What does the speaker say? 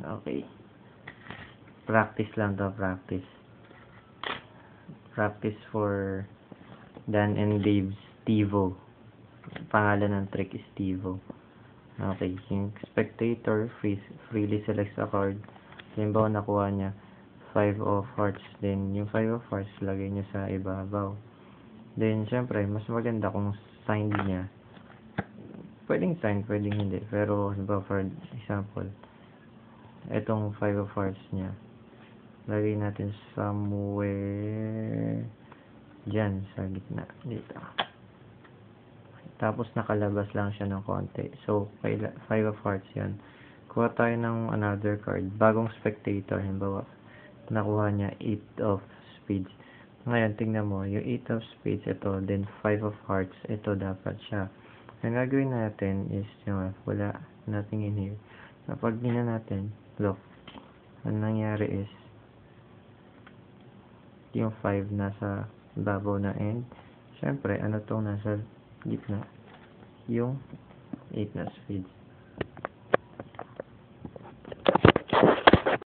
Okay. Practice lang to, practice. Practice for Dan and Dave's Stevo. Pangalan ng trick is Stevo. Okay, yung spectator freely selects a card. Halimbawa, nakuha niya 5 of hearts. Then, yung 5 of hearts, lagay niya sa ibabaw. Then, syempre, mas maganda kung signed niya. Pwedeng signed, pwedeng hindi. Pero, halimbawa, for example, itong 5 of hearts niya, lagay natin somewhere dyan, sa gitna, dito. Tapos, nakalabas lang siya ng konti. So, 5 of hearts yan. Kuha tayo ng another card. Bagong spectator, halimbawa, nakuha niya 8 of spades. Ngayon, tingnan mo, yung 8 of spades, ito, then 5 of hearts, ito dapat siya. Ang gagawin natin is, wala, nothing in here. Kapag tingnan natin, look, ang nangyari is, yung 5 nasa babaw na end. Siyempre, ano tong nasa gitna? Yung 8 na spades.